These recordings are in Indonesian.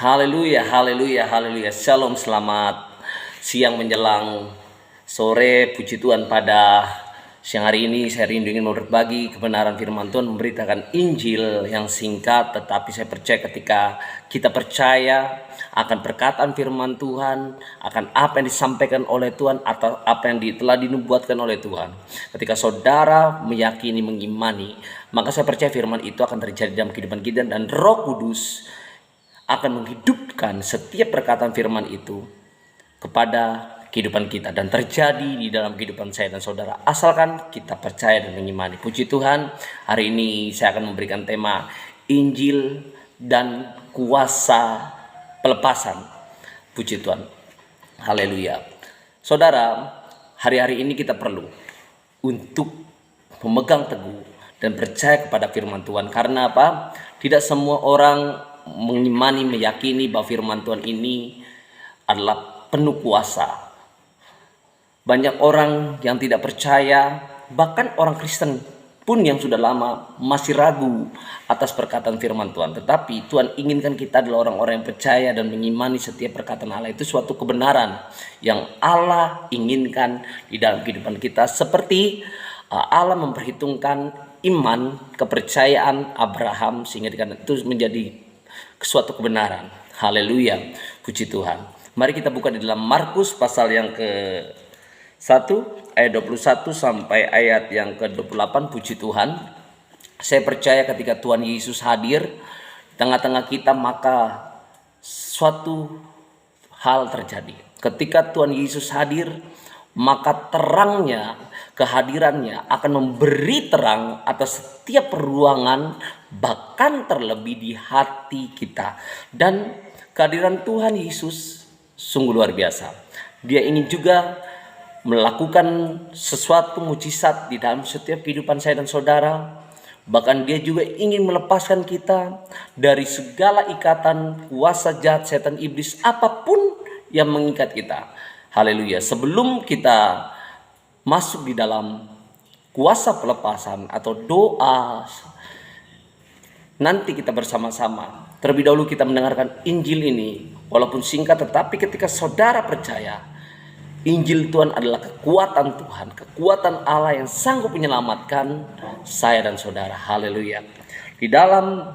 Haleluya, haleluya, haleluya. Shalom, selamat siang menjelang sore. Puji Tuhan, pada siang hari ini saya rindu ingin berbagi kebenaran firman Tuhan, memberitakan Injil yang singkat, tetapi saya percaya ketika kita percaya akan perkataan firman Tuhan, akan apa yang disampaikan oleh Tuhan atau apa yang telah dinubuatkan oleh Tuhan, ketika saudara meyakini, mengimani, maka saya percaya firman itu akan terjadi dalam kehidupan kita, dan Roh Kudus akan menghidupkan setiap perkataan firman itu kepada kehidupan kita dan terjadi di dalam kehidupan saya dan saudara, asalkan kita percaya dan mengimani. Puji Tuhan, hari ini saya akan memberikan tema Injil dan kuasa pelepasan. Puji Tuhan, haleluya. Saudara, hari-hari ini kita perlu untuk memegang teguh dan percaya kepada firman Tuhan. Karena apa? Tidak semua orang mengimani, meyakini bahwa firman Tuhan ini adalah penuh kuasa. Banyak orang yang tidak percaya, bahkan orang Kristen pun yang sudah lama masih ragu atas perkataan firman Tuhan. Tetapi Tuhan inginkan kita adalah orang-orang yang percaya dan mengimani setiap perkataan Allah. Itu suatu kebenaran yang Allah inginkan di dalam kehidupan kita, seperti Allah memperhitungkan iman, kepercayaan Abraham, sehingga itu menjadi suatu kebenaran. Haleluya, puji Tuhan. Mari kita buka di dalam Markus pasal yang ke-1 ayat 21 sampai ayat yang ke-28. Puji Tuhan. Saya percaya ketika Tuhan Yesus hadir di tengah-tengah kita, maka suatu hal terjadi. Ketika Tuhan Yesus hadir, maka terangnya, kehadirannya akan memberi terang atas setiap ruangan, bahkan terlebih di hati kita. Dan kehadiran Tuhan Yesus sungguh luar biasa. Dia ingin juga melakukan sesuatu mujizat di dalam setiap kehidupan saya dan saudara. Bahkan dia juga ingin melepaskan kita dari segala ikatan kuasa jahat, setan, iblis, apapun yang mengikat kita. Haleluya. Sebelum kita masuk di dalam kuasa pelepasan atau doa, nanti kita bersama-sama, terlebih dahulu kita mendengarkan Injil ini. Walaupun singkat, tetapi ketika saudara percaya, Injil Tuhan adalah kekuatan Tuhan, kekuatan Allah yang sanggup menyelamatkan saya dan saudara. Haleluya. Di dalam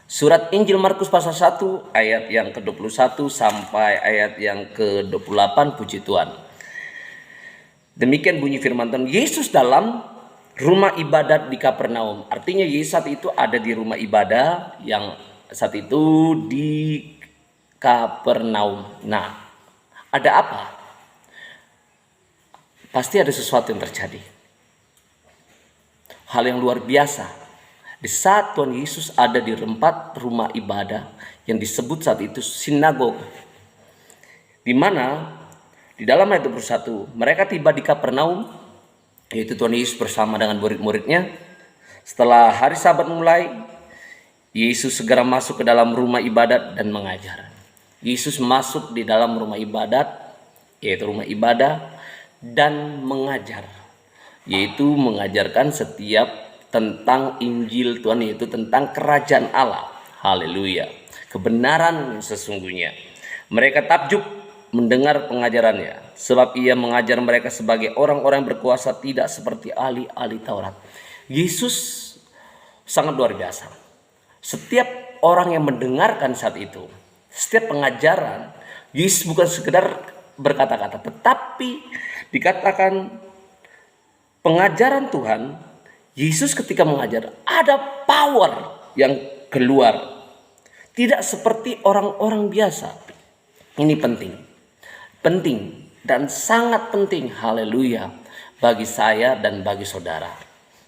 surat Injil Markus pasal 1 ayat yang ke-21 sampai ayat yang ke-28, puji Tuhan. Demikian bunyi firman Tuhan. Yesus dalam rumah ibadat di Kapernaum. Artinya Yesus saat itu ada di rumah ibadah yang saat itu di Kapernaum. Nah, ada apa? Pasti ada sesuatu yang terjadi. Hal yang luar biasa. Di saat Tuhan Yesus ada di tempat rumah ibadah yang disebut saat itu sinagog, di mana di dalam ayat 21 mereka tiba di Kapernaum, yaitu Tuhan Yesus bersama dengan murid-muridnya. Setelah hari Sabat mulai, Yesus segera masuk ke dalam rumah ibadat dan mengajar. Yesus masuk di dalam rumah ibadat, yaitu rumah ibadah, dan mengajar, yaitu mengajarkan setiap tentang Injil Tuhan, yaitu tentang kerajaan Allah. Haleluya. Kebenaran sesungguhnya. Mereka takjub mendengar pengajarannya, sebab ia mengajar mereka sebagai orang-orang berkuasa, tidak seperti ahli-ahli Taurat. Yesus sangat luar biasa. Setiap orang yang mendengarkan saat itu, setiap pengajaran, Yesus bukan sekedar berkata-kata, tetapi dikatakan pengajaran Tuhan. Yesus ketika mengajar ada power yang keluar, tidak seperti orang-orang biasa. Ini penting dan sangat penting. Haleluya, bagi saya dan bagi saudara.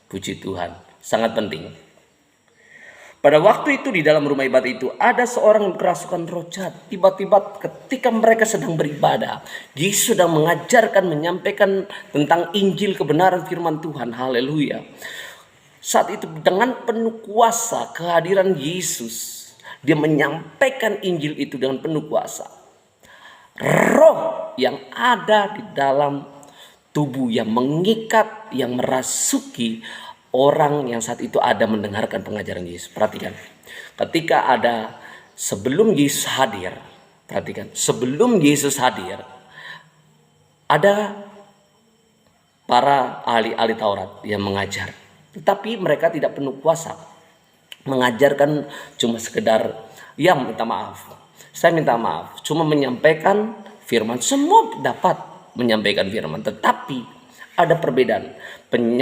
Puji Tuhan, sangat penting. Pada waktu itu di dalam rumah ibadah itu ada seorang yang kerasukan roh jahat. Tiba-tiba ketika mereka sedang beribadah, Yesus sedang mengajarkan, menyampaikan tentang Injil, kebenaran firman Tuhan. Haleluya. Saat itu dengan penuh kuasa kehadiran Yesus, dia menyampaikan Injil itu dengan penuh kuasa. Roh yang ada di dalam tubuh yang mengikat, yang merasuki orang yang saat itu ada mendengarkan pengajaran Yesus. Perhatikan, ketika ada sebelum Yesus hadir, perhatikan, sebelum Yesus hadir, ada para ahli-ahli Taurat yang mengajar, tetapi mereka tidak penuh kuasa. Mengajarkan cuma sekedar, saya minta maaf, cuma menyampaikan firman. Semua dapat menyampaikan firman, tetapi ada perbedaan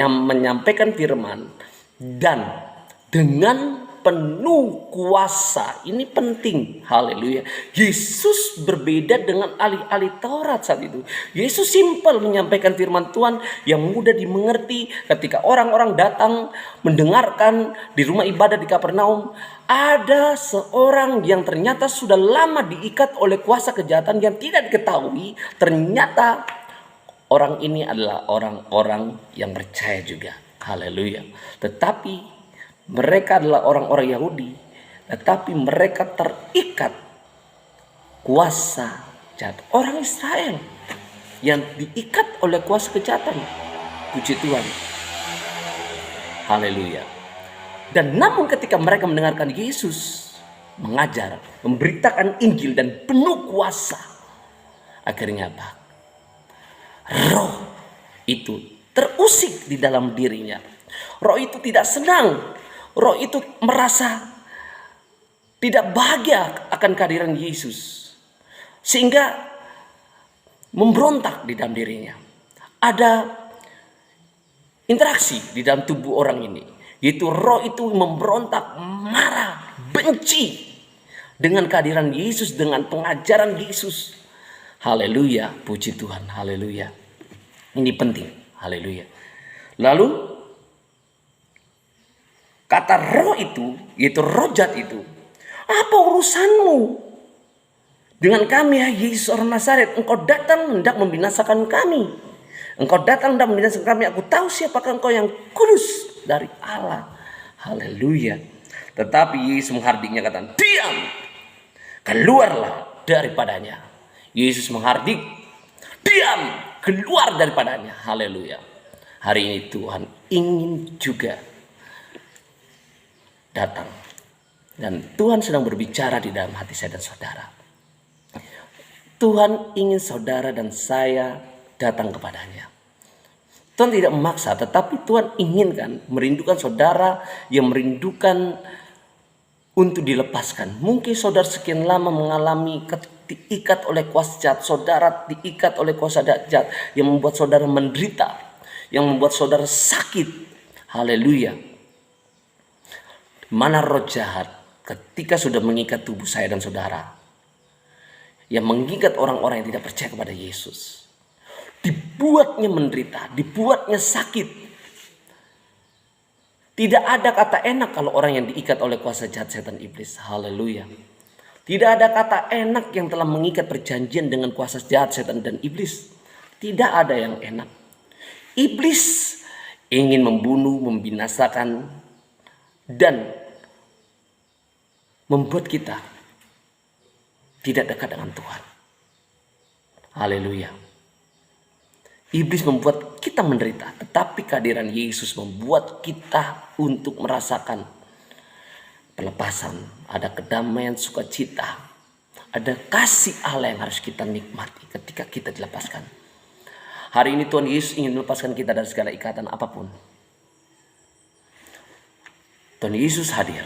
menyampaikan firman dan dengan penuh kuasa. Ini penting. Haleluya. Yesus berbeda dengan ahli-ahli Taurat saat itu. Yesus simpel menyampaikan firman Tuhan yang mudah dimengerti. Ketika orang-orang datang mendengarkan di rumah ibadah di Kapernaum, ada seorang yang ternyata sudah lama diikat oleh kuasa kejahatan yang tidak diketahui. Ternyata orang ini adalah orang-orang yang percaya juga. Haleluya. Tetapi mereka adalah orang-orang Yahudi, tetapi mereka terikat kuasa jahat. Orang Israel yang diikat oleh kuasa kejahatan. Puji Tuhan. Haleluya. Dan namun ketika mereka mendengarkan Yesus mengajar, memberitakan Injil dan penuh kuasa, akhirnya apa? Roh itu terusik di dalam dirinya. Roh itu tidak senang. Roh itu merasa tidak bahagia akan kehadiran Yesus, sehingga memberontak di dalam dirinya. Ada interaksi di dalam tubuh orang ini, yaitu roh itu memberontak, marah, benci dengan kehadiran Yesus, dengan pengajaran Yesus. Haleluya, puji Tuhan, haleluya. Ini penting, haleluya. Lalu kata roh itu, yaitu roh jahat itu, apa urusanmu dengan kami, ya Yesus orang Nazaret? Engkau datang hendak membinasakan kami. Engkau datang hendak membinasakan kami. Aku tahu siapakah engkau, yang kudus dari Allah. Haleluya. Tetapi Yesus menghardiknya, kata, diam, keluarlah daripadanya. Yesus menghardik, diam, keluar daripadanya. Haleluya. Hari ini Tuhan ingin juga datang, dan Tuhan sedang berbicara di dalam hati saya dan saudara. Tuhan ingin saudara dan saya datang kepadanya. Tuhan tidak memaksa, tetapi Tuhan inginkan, merindukan saudara yang merindukan untuk dilepaskan. Mungkin saudara sekian lama mengalami diikat oleh kuasa jahat. Saudara diikat oleh kuasa jahat yang membuat saudara menderita, yang membuat saudara sakit. Haleluya. Mana roh jahat ketika sudah mengikat tubuh saya dan saudara, yang mengikat orang-orang yang tidak percaya kepada Yesus, dibuatnya menderita, dibuatnya sakit. Tidak ada kata enak kalau orang yang diikat oleh kuasa jahat setan iblis. Haleluya. Tidak ada kata enak yang telah mengikat perjanjian dengan kuasa jahat setan dan iblis. Tidak ada yang enak. Iblis ingin membunuh, membinasakan, dan membuat kita tidak dekat dengan Tuhan. Haleluya. Iblis membuat kita menderita, tetapi kehadiran Yesus membuat kita untuk merasakan pelepasan. Ada kedamaian, sukacita, ada kasih Allah yang harus kita nikmati ketika kita dilepaskan. Hari ini Tuhan Yesus ingin melepaskan kita dari segala ikatan apapun. Tuhan Yesus hadir,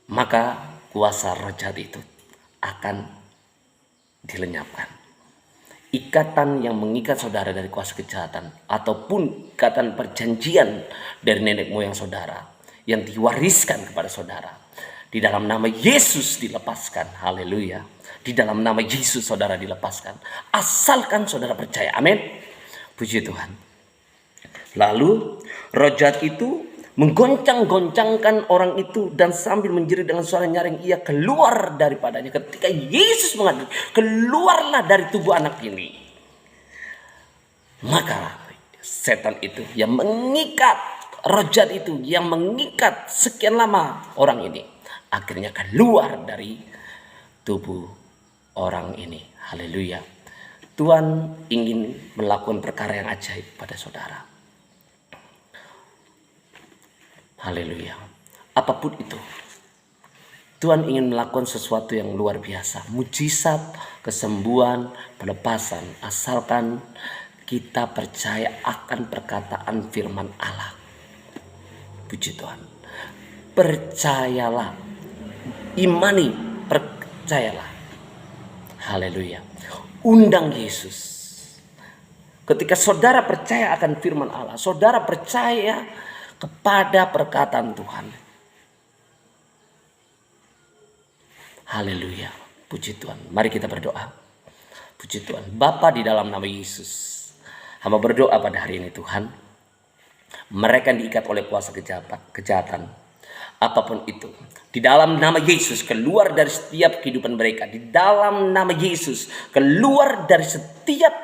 maka kuasa roh jahat itu akan dilenyapkan. Ikatan yang mengikat saudara dari kuasa kejahatan, ataupun ikatan perjanjian dari nenek moyang saudara yang diwariskan kepada saudara, di dalam nama Yesus dilepaskan. Haleluya. Di dalam nama Yesus saudara dilepaskan, asalkan saudara percaya. Amin. Puji Tuhan. Lalu roh jahat itu menggoncang-goncangkan orang itu, dan sambil menjerit dengan suara nyaring ia keluar daripadanya. Ketika Yesus mengatakan, keluarlah dari tubuh anak ini, maka setan itu yang mengikat, roh jahat itu yang mengikat sekian lama orang ini, akhirnya keluar dari tubuh orang ini. Haleluya. Tuhan ingin melakukan perkara yang ajaib pada saudara. Haleluya. Apapun itu, Tuhan ingin melakukan sesuatu yang luar biasa. Mujizat, kesembuhan, pelepasan. Asalkan kita percaya akan perkataan firman Allah. Puji Tuhan. Percayalah. Imani, percayalah. Haleluya. Undang Yesus. Ketika saudara percaya akan firman Allah, saudara percaya kepada perkataan Tuhan. Haleluya. Puji Tuhan. Mari kita berdoa. Puji Tuhan. Bapa, di dalam nama Yesus, hamba berdoa pada hari ini Tuhan. Mereka yang diikat oleh kuasa kejahatan. Apapun itu. Di dalam nama Yesus, keluar dari setiap kehidupan mereka. Di dalam nama Yesus, keluar dari setiap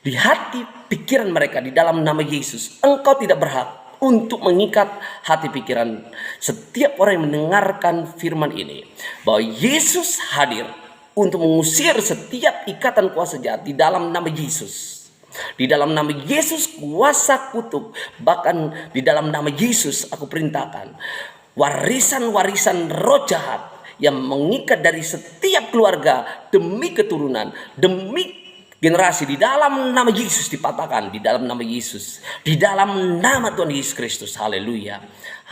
di hati pikiran mereka. Di dalam nama Yesus, Engkau tidak berhak untuk mengikat hati pikiran setiap orang yang mendengarkan firman ini. Bahwa Yesus hadir untuk mengusir setiap ikatan kuasa jahat di dalam nama Yesus. Di dalam nama Yesus kuasa kutuk. Bahkan di dalam nama Yesus aku perintahkan warisan-warisan roh jahat yang mengikat dari setiap keluarga demi keturunan, demi generasi, di dalam nama Yesus dipatahkan, di dalam nama Yesus, di dalam nama Tuhan Yesus Kristus. Haleluya,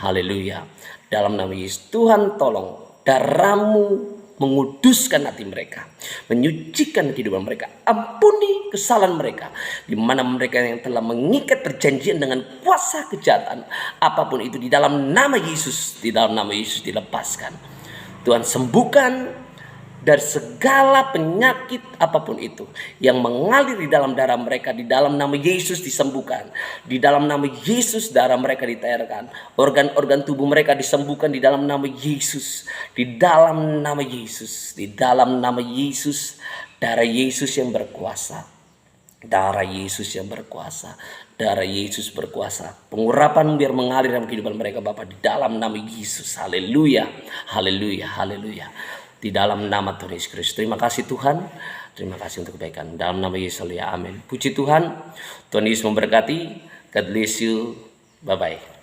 haleluya. Dalam nama Yesus, Tuhan tolong darah-Mu menguduskan hati mereka, menyucikan kehidupan mereka, ampuni kesalahan mereka, di mana mereka yang telah mengikat perjanjian dengan kuasa kejahatan, apapun itu, di dalam nama Yesus, di dalam nama Yesus dilepaskan. Tuhan sembuhkan dari segala penyakit apapun itu yang mengalir di dalam darah mereka. Di dalam nama Yesus disembuhkan. Di dalam nama Yesus darah mereka ditairkan. Organ-organ tubuh mereka disembuhkan di dalam nama Yesus. Di dalam nama Yesus. Di dalam nama Yesus. Darah Yesus yang berkuasa. Darah Yesus yang berkuasa. Darah Yesus berkuasa. Pengurapan biar mengalir dalam kehidupan mereka Bapa, di dalam nama Yesus. Haleluya. Haleluya. Haleluya. Di dalam nama Tuhan Yesus Kristus. Terima kasih Tuhan. Terima kasih untuk kebaikan. Dalam nama Yesus ya. Amin. Puji Tuhan. Tuhan Yesus memberkati. God bless you. Bye bye.